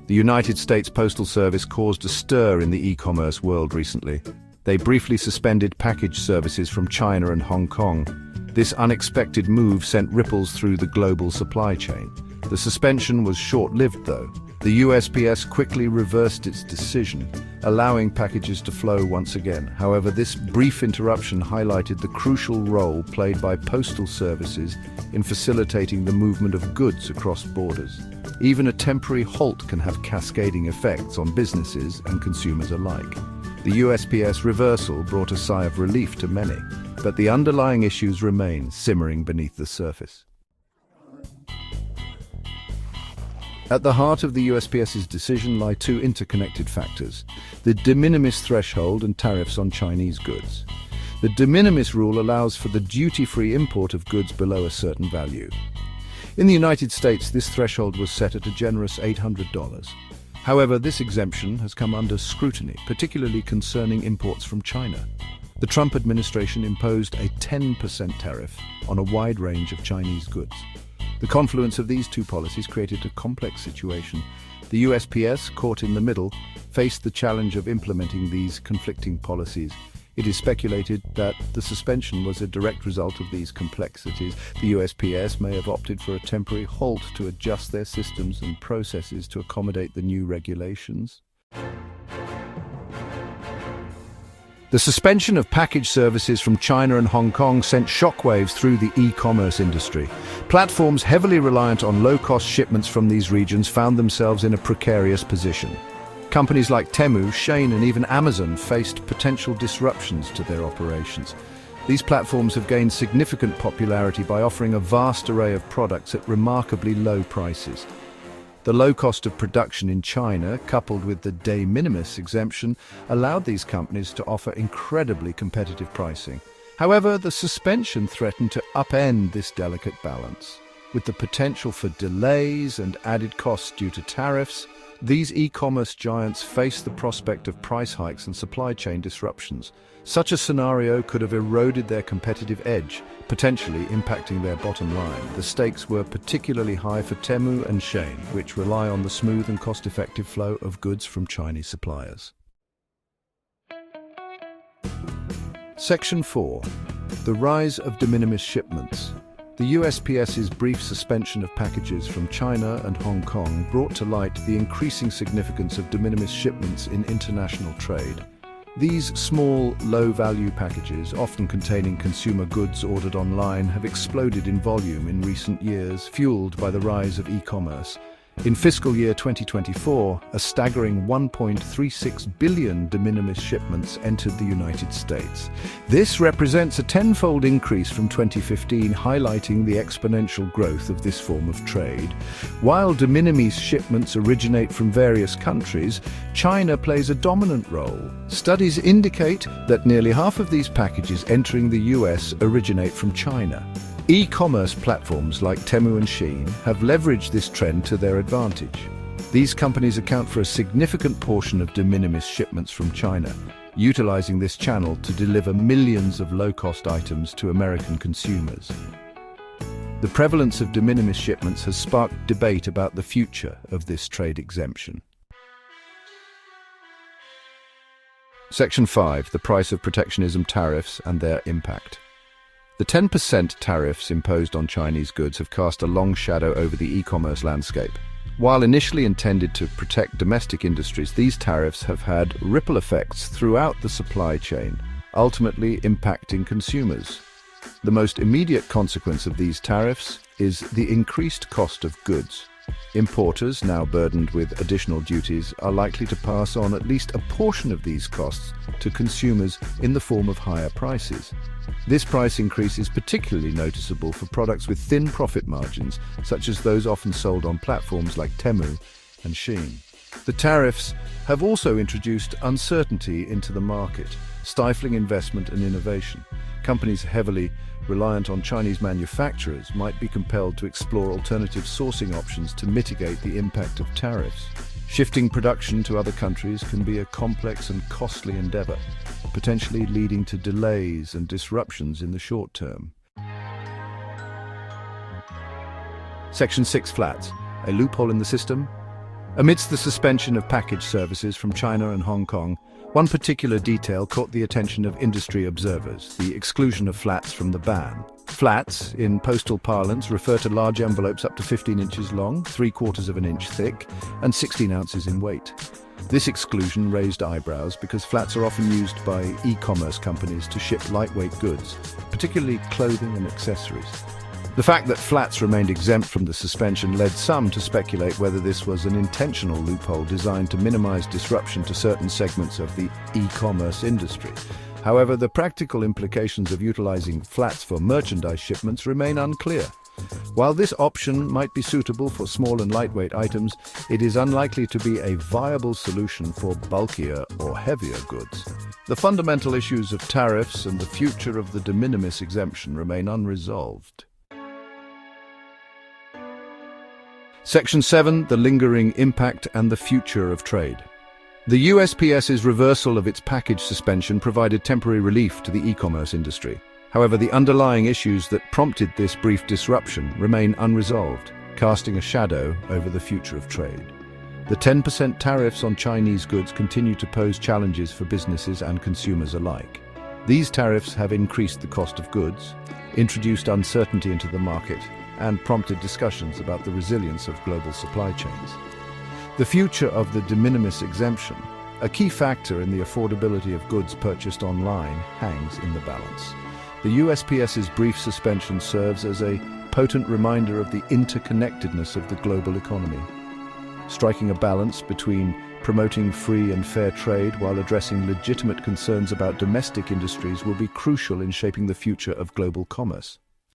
The United States Postal Service caused a stir in the e-commerce world recently. They briefly suspended package services from China and Hong Kong. This unexpected move sent ripples through the global supply chain. The suspension was short-lived, though. The USPS quickly reversed its decision, allowing packages to flow once again. However, this brief interruption highlighted the crucial role played by postal services in facilitating the movement of goods across borders. Even a temporary halt can have cascading effects on businesses and consumers alike. The USPS reversal brought a sigh of relief to many, but the underlying issues remain simmering beneath the surface. At the heart of the USPS's decision lie two interconnected factors: the de minimis threshold and tariffs on Chinese goods. The de minimis rule allows for the duty-free import of goods below a certain value. In the United States, this threshold was set at a generous $800. However, this exemption has come under scrutiny, particularly concerning imports from China. The Trump administration imposed a 10% tariff on a wide range of Chinese goods. The confluence of these two policies created a complex situation. The USPS, caught in the middle, faced the challenge of implementing these conflicting policies. It is speculated that the suspension was a direct result of these complexities. The USPS may have opted for a temporary halt to adjust their systems and processes to accommodate the new regulations. The suspension of package services from China and Hong Kong sent shockwaves through the e-commerce industry. Platforms heavily reliant on low-cost shipments from these regions found themselves in a precarious position. Companies like Temu, Shein, and even Amazon faced potential disruptions to their operations. These platforms have gained significant popularity by offering a vast array of products at remarkably low prices. The low cost of production in China, coupled with the de minimis exemption, allowed these companies to offer incredibly competitive pricing. However, the suspension threatened to upend this delicate balance. With the potential for delays and added costs due to tariffs, these e-commerce giants face the prospect of price hikes and supply chain disruptions. Such a scenario could have eroded their competitive edge, potentially impacting their bottom line. The stakes were particularly high for Temu and Shein, which rely on the smooth and cost-effective flow of goods from Chinese suppliers. Section 4. The rise of de minimis shipments. The USPS's brief suspension of packages from China and Hong Kong brought to light the increasing significance of de minimis shipments in international trade. These small, low-value packages, often containing consumer goods ordered online, have exploded in volume in recent years, fueled by the rise of e-commerce. In fiscal year 2024, a staggering 1.36 billion de minimis shipments entered the United States. This represents a tenfold increase from 2015, highlighting the exponential growth of this form of trade. While de minimis shipments originate from various countries, China plays a dominant role. Studies indicate that nearly half of these packages entering the US originate from China. E-commerce platforms like Temu and Shein have leveraged this trend to their advantage. These companies account for a significant portion of de minimis shipments from China, utilizing this channel to deliver millions of low-cost items to American consumers. The prevalence of de minimis shipments has sparked debate about the future of this trade exemption. Section 5. The price of protectionism tariffs and their impact. The 10% tariffs imposed on Chinese goods have cast a long shadow over the e-commerce landscape. While initially intended to protect domestic industries, these tariffs have had ripple effects throughout the supply chain, ultimately impacting consumers. The most immediate consequence of these tariffs is the increased cost of goods. Importers, now burdened with additional duties, are likely to pass on at least a portion of these costs to consumers in the form of higher prices. This price increase is particularly noticeable for products with thin profit margins, such as those often sold on platforms like Temu and Shein. The tariffs have also introduced uncertainty into the market, stifling investment and innovation. Companies heavily reliant on Chinese manufacturers might be compelled to explore alternative sourcing options to mitigate the impact of tariffs. Shifting production to other countries can be a complex and costly endeavor, potentially leading to delays and disruptions in the short term. Section 6 flats. A loophole in the system? Amidst the suspension of package services from China and Hong Kong, one particular detail caught the attention of industry observers: the exclusion of flats from the ban. Flats, in postal parlance, refer to large envelopes up to 15 inches long, 3/4 of an inch thick, and 16 ounces in weight. This exclusion raised eyebrows because flats are often used by e-commerce companies to ship lightweight goods, particularly clothing and accessories. The fact that flats remained exempt from the suspension led some to speculate whether this was an intentional loophole designed to minimize disruption to certain segments of the e-commerce industry. However, the practical implications of utilizing flats for merchandise shipments remain unclear. While this option might be suitable for small and lightweight items, it is unlikely to be a viable solution for bulkier or heavier goods. The fundamental issues of tariffs and the future of the de minimis exemption remain unresolved. Section 7. The lingering impact and the future of trade. The USPS's reversal of its package suspension provided temporary relief to the e-commerce industry. However, the underlying issues that prompted this brief disruption remain unresolved, casting a shadow over the future of trade. The 10% tariffs on Chinese goods continue to pose challenges for businesses and consumers alike. These tariffs have increased the cost of goods, introduced uncertainty into the market, and prompted discussions about the resilience of global supply chains. The future of the de minimis exemption, a key factor in the affordability of goods purchased online, hangs in the balance. The USPS's brief suspension serves as a potent reminder of the interconnectedness of the global economy. Striking a balance between promoting free and fair trade while addressing legitimate concerns about domestic industries will be crucial in shaping the future of global commerce.